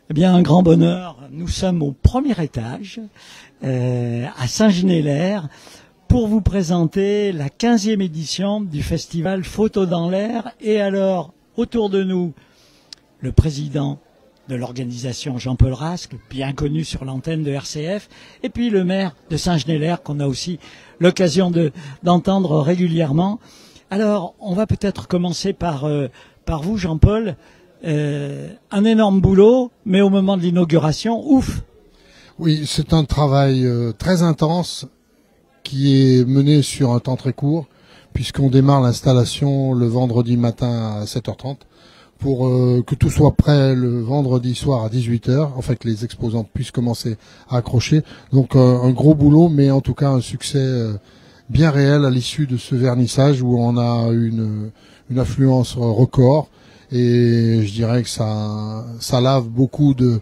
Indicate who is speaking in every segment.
Speaker 1: Eh bien, un grand bonheur. Nous sommes au premier étage, à Saint-Genélaire, pour vous présenter la 15e édition du festival Photo dans l'air. Et alors, autour de nous, le président de l'organisation Jean-Paul Rascle, bien connu sur l'antenne de RCF, et puis le maire de Saint-Genélaire, qu'on a aussi l'occasion d'entendre régulièrement. Alors, on va peut-être commencer par vous, Jean-Paul. Un énorme boulot, mais au moment de l'inauguration, ouf.
Speaker 2: Oui, c'est un travail très intense qui est mené sur un temps très court, puisqu'on démarre l'installation le vendredi matin à 7h30 pour que tout soit prêt le vendredi soir à 18h, en fait que les exposants puissent commencer à accrocher. Donc un gros boulot, mais en tout cas un succès bien réel à l'issue de ce vernissage où on a une affluence record. Et je dirais que ça lave beaucoup de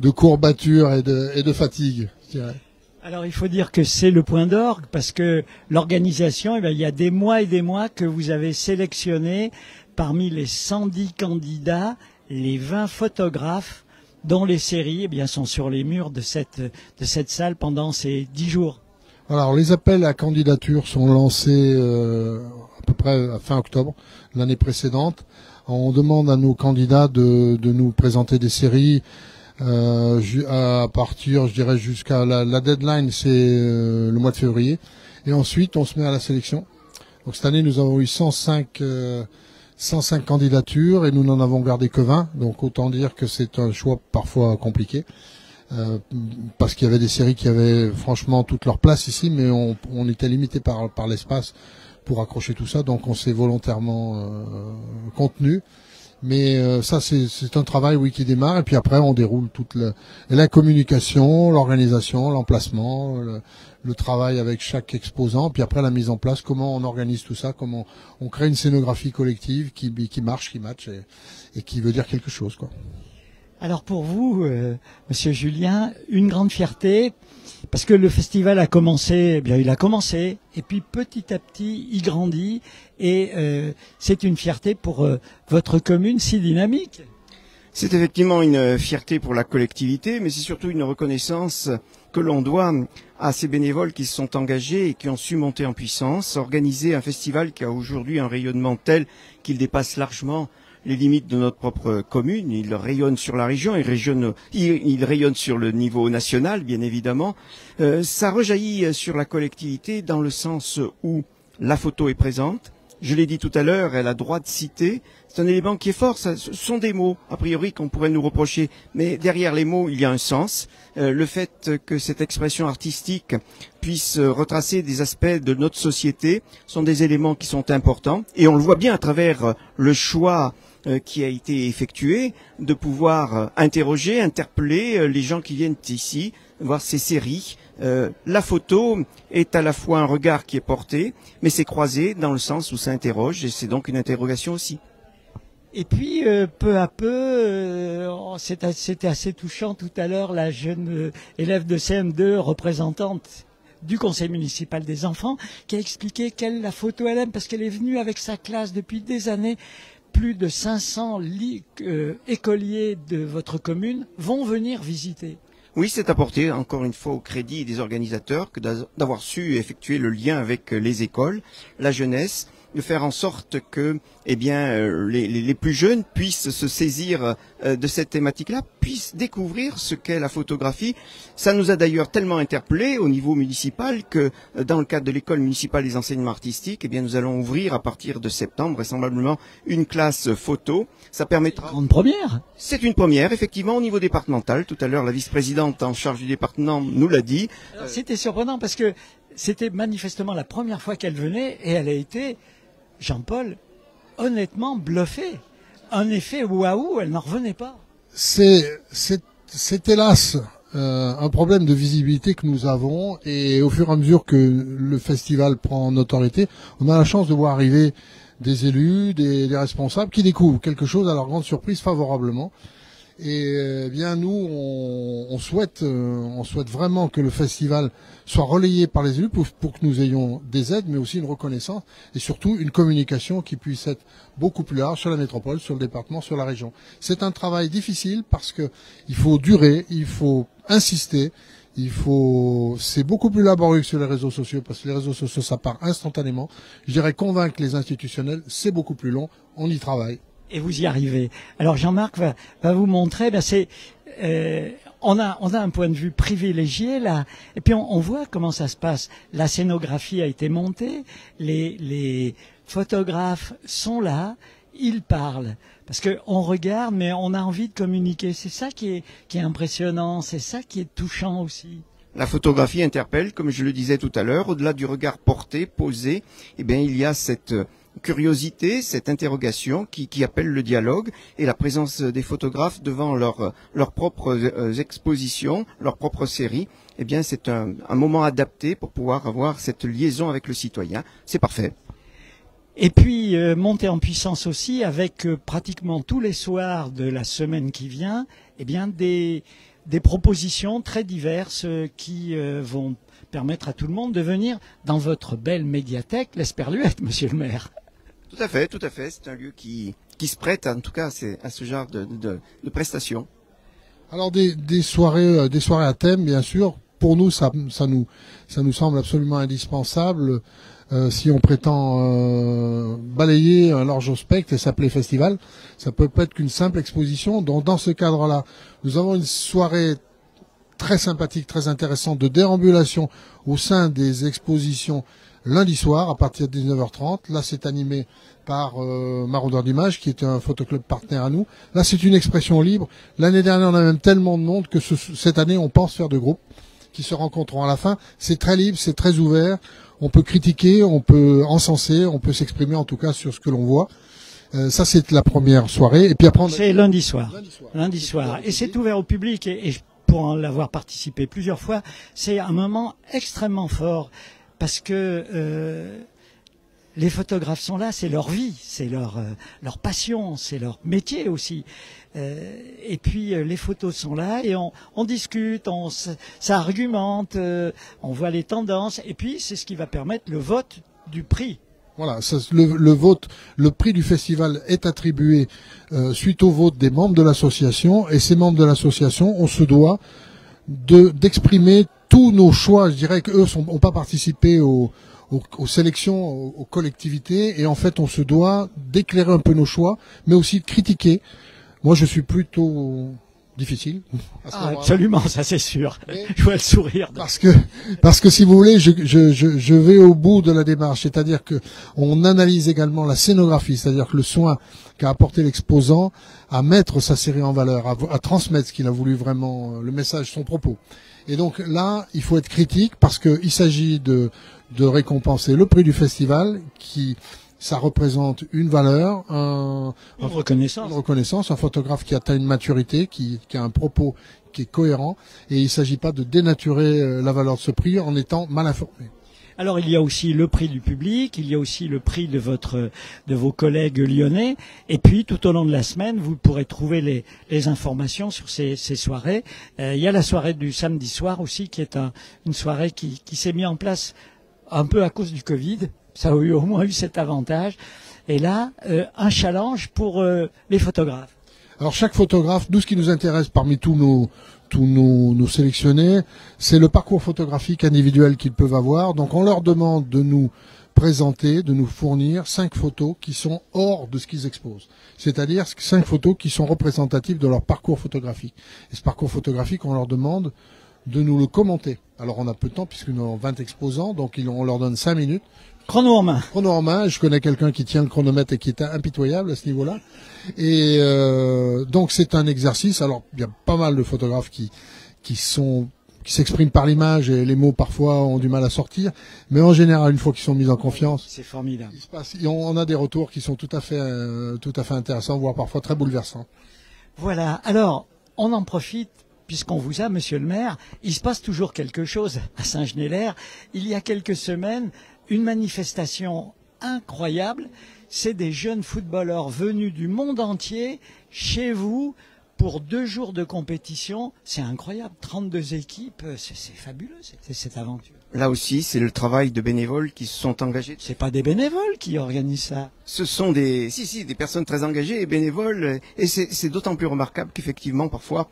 Speaker 2: courbatures et de fatigue, je dirais.
Speaker 1: Alors il faut dire que c'est le point d'orgue parce que l'organisation, il y a des mois et des mois que vous avez sélectionné parmi les 110 candidats, les 20 photographes dont les séries sont sur les murs de cette salle pendant ces 10 jours.
Speaker 2: Alors les appels à candidature sont lancés à peu près à fin octobre l'année précédente. On demande à nos candidats de nous présenter des séries à partir, je dirais, jusqu'à la deadline, c'est le mois de février. Et ensuite, on se met à la sélection. Donc cette année, nous avons eu 105 candidatures et nous n'en avons gardé que 20. Donc autant dire que c'est un choix parfois compliqué. Parce qu'il y avait des séries qui avaient franchement toute leur place ici, mais on était limité par l'espace pour accrocher tout ça, donc on s'est volontairement contenu. Mais ça, c'est un travail, oui, qui démarre, et puis après, on déroule toute la communication, l'organisation, l'emplacement, le travail avec chaque exposant, puis après la mise en place, comment on organise tout ça, comment on crée une scénographie collective qui marche, qui match, et qui veut dire quelque chose, quoi.
Speaker 1: Alors pour vous, Monsieur Julien, une grande fierté, parce que le festival a commencé, il a commencé, et puis petit à petit, il grandit, et c'est une fierté pour votre commune si dynamique.
Speaker 3: C'est effectivement une fierté pour la collectivité, mais c'est surtout une reconnaissance que l'on doit à ces bénévoles qui se sont engagés et qui ont su monter en puissance, organiser un festival qui a aujourd'hui un rayonnement tel qu'il dépasse largement les limites de notre propre commune. Il rayonne sur la région, il rayonne sur le niveau national, bien évidemment. Ça rejaillit sur la collectivité dans le sens où la photo est présente. Je l'ai dit tout à l'heure, elle a droit de citer. C'est un élément qui est fort. Ce sont des mots, a priori, qu'on pourrait nous reprocher. Mais derrière les mots, il y a un sens. Le fait que cette expression artistique puisse retracer des aspects de notre société sont des éléments qui sont importants. Et on le voit bien à travers le choix qui a été effectué, de pouvoir interroger, interpeller les gens qui viennent ici, voir ces séries. La photo est à la fois un regard qui est porté, mais c'est croisé dans le sens où ça interroge, et c'est donc une interrogation aussi.
Speaker 1: Et puis, peu à peu, c'était assez touchant tout à l'heure, la jeune élève de CM2, représentante du conseil municipal des enfants, qui a expliqué qu'elle, la photo, elle aime, parce qu'elle est venue avec sa classe depuis des années. Plus de 500 écoliers de votre commune vont venir visiter.
Speaker 3: Oui, c'est apporté encore une fois au crédit des organisateurs que d'avoir su effectuer le lien avec les écoles, la jeunesse, de faire en sorte que les plus jeunes puissent se saisir de cette thématique-là, puissent découvrir ce qu'est la photographie. Ça nous a d'ailleurs tellement interpellés au niveau municipal que dans le cadre de l'école municipale des enseignements artistiques, nous allons ouvrir à partir de septembre vraisemblablement une classe photo. Ça permettra...
Speaker 1: Grande première.
Speaker 3: C'est une première, effectivement, au niveau départemental. Tout à l'heure, la vice-présidente en charge du département nous l'a dit.
Speaker 1: C'était surprenant parce que c'était manifestement la première fois qu'elle venait et elle a été, Jean-Paul, honnêtement bluffée. Un effet waouh, elle n'en revenait pas.
Speaker 2: C'est hélas un problème de visibilité que nous avons, et au fur et à mesure que le festival prend notoriété, on a la chance de voir arriver des élus, des responsables qui découvrent quelque chose à leur grande surprise favorablement. Et bien nous, on souhaite vraiment que le festival soit relayé par les élus pour que nous ayons des aides, mais aussi une reconnaissance et surtout une communication qui puisse être beaucoup plus large sur la métropole, sur le département, sur la région. C'est un travail difficile parce que il faut durer, il faut insister. C'est beaucoup plus laborieux que sur les réseaux sociaux parce que les réseaux sociaux, ça part instantanément. Je dirais convaincre les institutionnels, c'est beaucoup plus long. On y travaille.
Speaker 1: Et vous y arrivez. Alors Jean-Marc va vous montrer. On a un point de vue privilégié là. Et puis on voit comment ça se passe. La scénographie a été montée. Les photographes sont là. Ils parlent. Parce que on regarde, mais on a envie de communiquer. C'est ça qui est impressionnant. C'est ça qui est touchant aussi.
Speaker 3: La photographie interpelle, comme je le disais tout à l'heure, au-delà du regard porté, posé, eh bien, il y a cette curiosité, cette interrogation qui appelle le dialogue et la présence des photographes devant leurs propres expositions, leurs propres séries. Eh bien, c'est un moment adapté pour pouvoir avoir cette liaison avec le citoyen. C'est parfait.
Speaker 1: Et puis, monter en puissance aussi avec pratiquement tous les soirs de la semaine qui vient, eh bien, des propositions très diverses qui vont permettre à tout le monde de venir dans votre belle médiathèque, l'Esperluette, monsieur le maire.
Speaker 3: Tout à fait, tout à fait. C'est un lieu qui se prête, en tout cas, à ce genre de prestations.
Speaker 2: Alors des soirées à thème, bien sûr. Pour nous, ça nous semble absolument indispensable. Si on prétend balayer un large spectre et s'appeler festival, ça peut pas être qu'une simple exposition. Donc dans ce cadre-là, nous avons une soirée très sympathique, très intéressante de déambulation au sein des expositions lundi soir à partir de 19h30. Là, c'est animé par Maraudeur d'Images, qui est un photoclub partenaire à nous. Là, c'est une expression libre. L'année dernière, on a même tellement de monde que cette année, on pense faire de groupes qui se rencontreront à la fin. C'est très libre, c'est très ouvert. On peut critiquer, on peut encenser, on peut s'exprimer en tout cas sur ce que l'on voit. Ça, c'est la première soirée. Et puis après,
Speaker 1: c'est lundi soir. Lundi soir. Et c'est ouvert au public. Et pour en l'avoir participé plusieurs fois, c'est un moment extrêmement fort parce que les photographes sont là, c'est leur vie, c'est leur passion, c'est leur métier aussi. Et puis les photos sont là et on discute, ça argumente, on voit les tendances et puis c'est ce qui va permettre le vote du prix.
Speaker 2: Voilà, le vote, le prix du festival est attribué suite au vote des membres de l'association et ces membres de l'association, on se doit d'exprimer tous nos choix. Je dirais qu'eux n'ont pas participé aux sélections, aux collectivités, et en fait on se doit d'éclairer un peu nos choix, mais aussi de critiquer. Moi je suis plutôt difficile.
Speaker 1: Absolument, ça c'est sûr. Je vois le sourire.
Speaker 2: Parce que si vous voulez, je vais au bout de la démarche, c'est-à-dire que on analyse également la scénographie, c'est-à-dire que le soin qu'a apporté l'exposant à mettre sa série en valeur, à transmettre ce qu'il a voulu vraiment, le message, son propos. Et donc là, il faut être critique parce qu'il s'agit de récompenser le prix du festival ça représente une valeur, une reconnaissance, un photographe qui atteint une maturité, qui a un propos qui est cohérent, et il ne s'agit pas de dénaturer la valeur de ce prix en étant mal informé.
Speaker 1: Alors il y a aussi le prix du public, il y a aussi le prix de vos collègues lyonnais, et puis tout au long de la semaine, vous pourrez trouver les informations sur ces soirées. Il y a la soirée du samedi soir aussi, qui est une soirée qui s'est mise en place un peu à cause du Covid. Ça a au moins eu cet avantage. Et là, un challenge pour les photographes.
Speaker 2: Alors chaque photographe, nous ce qui nous intéresse parmi tous nos sélectionnés, c'est le parcours photographique individuel qu'ils peuvent avoir. Donc on leur demande de nous présenter, de nous fournir 5 photos qui sont hors de ce qu'ils exposent. C'est-à-dire 5 photos qui sont représentatives de leur parcours photographique. Et ce parcours photographique, on leur demande de nous le commenter. Alors on a peu de temps puisque nous avons 20 exposants, donc on leur donne 5 minutes.
Speaker 1: Chrono en main.
Speaker 2: Chrono en main. Je connais quelqu'un qui tient le chronomètre et qui est impitoyable à ce niveau-là. Et donc c'est un exercice. Alors il y a pas mal de photographes qui s'expriment par l'image et les mots parfois ont du mal à sortir. Mais en général, une fois qu'ils sont mis en confiance,
Speaker 1: c'est formidable.
Speaker 2: On a des retours qui sont tout à fait intéressants, voire parfois très bouleversants.
Speaker 1: Voilà. Alors on en profite. Puisqu'on vous a, monsieur le maire, il se passe toujours quelque chose à Saint-Genélaire. Il y a quelques semaines, une manifestation incroyable. C'est des jeunes footballeurs venus du monde entier chez vous pour 2 jours de compétition, c'est incroyable. 32 équipes, c'est fabuleux, cette aventure.
Speaker 3: Là aussi, c'est le travail de bénévoles qui se sont engagés.
Speaker 1: C'est pas des bénévoles qui organisent ça.
Speaker 3: Ce sont des personnes très engagées et bénévoles, et c'est d'autant plus remarquable qu'effectivement, parfois,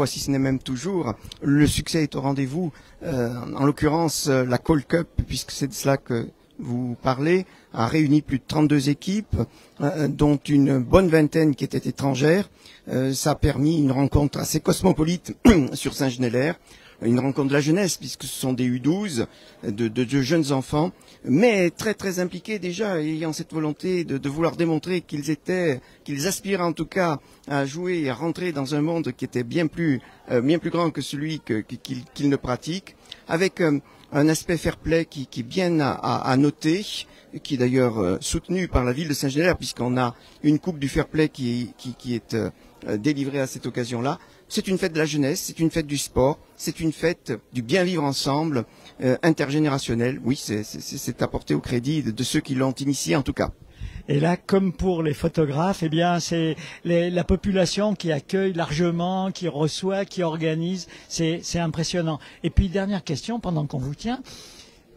Speaker 3: si ce n'est même toujours, le succès est au rendez-vous. En l'occurrence, la Call Cup, puisque c'est de cela que vous parlez, a réuni plus de 32 équipes, dont une bonne vingtaine qui étaient étrangères. Ça a permis une rencontre assez cosmopolite sur Saint-Genélaire, une rencontre de la jeunesse, puisque ce sont des U12, de jeunes enfants, mais très très impliqués déjà, ayant cette volonté de vouloir démontrer qu'ils aspiraient en tout cas à jouer et à rentrer dans un monde qui était bien plus grand que celui qu'ils ne pratiquent, avec un aspect fair play qui est bien à noter, qui est d'ailleurs soutenu par la ville de Saint-Genélaire, puisqu'on a une coupe du fair play qui est délivrée à cette occasion-là. C'est une fête de la jeunesse, c'est une fête du sport, c'est une fête du bien vivre ensemble, intergénérationnel. Oui, c'est apporté au crédit de ceux qui l'ont initié en tout cas.
Speaker 1: Et là, comme pour les photographes, eh bien, c'est la population qui accueille largement, qui reçoit, qui organise. C'est impressionnant. Et puis, dernière question, pendant qu'on vous tient,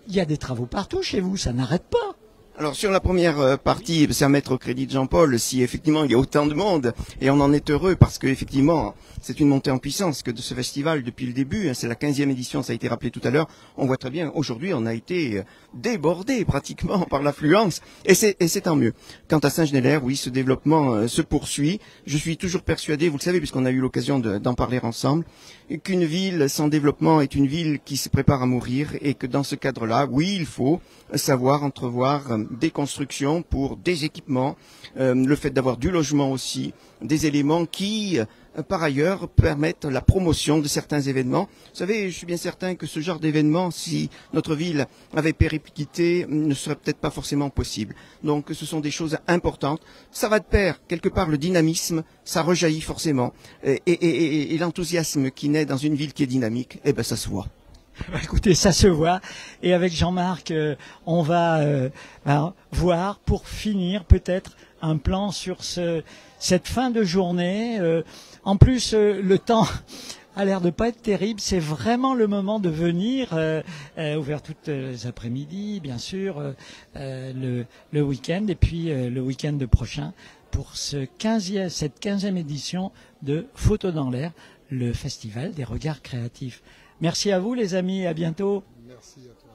Speaker 1: il y a des travaux partout chez vous, ça n'arrête pas.
Speaker 3: Alors sur la première partie, c'est à mettre au crédit de Jean-Paul, si effectivement il y a autant de monde, et on en est heureux parce que effectivement c'est une montée en puissance que de ce festival depuis le début, c'est la 15e édition, ça a été rappelé tout à l'heure, on voit très bien, aujourd'hui on a été débordé pratiquement par l'affluence, et c'est tant mieux. Quant à Saint-Genélaire, oui, ce développement se poursuit, je suis toujours persuadé, vous le savez puisqu'on a eu l'occasion d'en parler ensemble, qu'une ville sans développement est une ville qui se prépare à mourir, et que dans ce cadre-là, oui, il faut savoir entrevoir des constructions pour des équipements, le fait d'avoir du logement aussi, des éléments qui, par ailleurs, permettent la promotion de certains événements. Vous savez, je suis bien certain que ce genre d'événement, si notre ville avait périclité, ne serait peut-être pas forcément possible. Donc ce sont des choses importantes. Ça va de pair, quelque part, le dynamisme, ça rejaillit forcément. Et l'enthousiasme qui naît dans une ville qui est dynamique, eh ben ça se voit.
Speaker 1: Écoutez, ça se voit. Et avec Jean-Marc, on va voir pour finir peut-être un plan sur cette fin de journée. En plus, le temps a l'air de pas être terrible. C'est vraiment le moment de venir, ouvert toutes les après-midi, bien sûr, le week-end et puis le week-end prochain pour cette 15e édition de Photos dans l'air, le festival des regards créatifs. Merci à vous les amis, à bientôt.
Speaker 2: Merci à toi.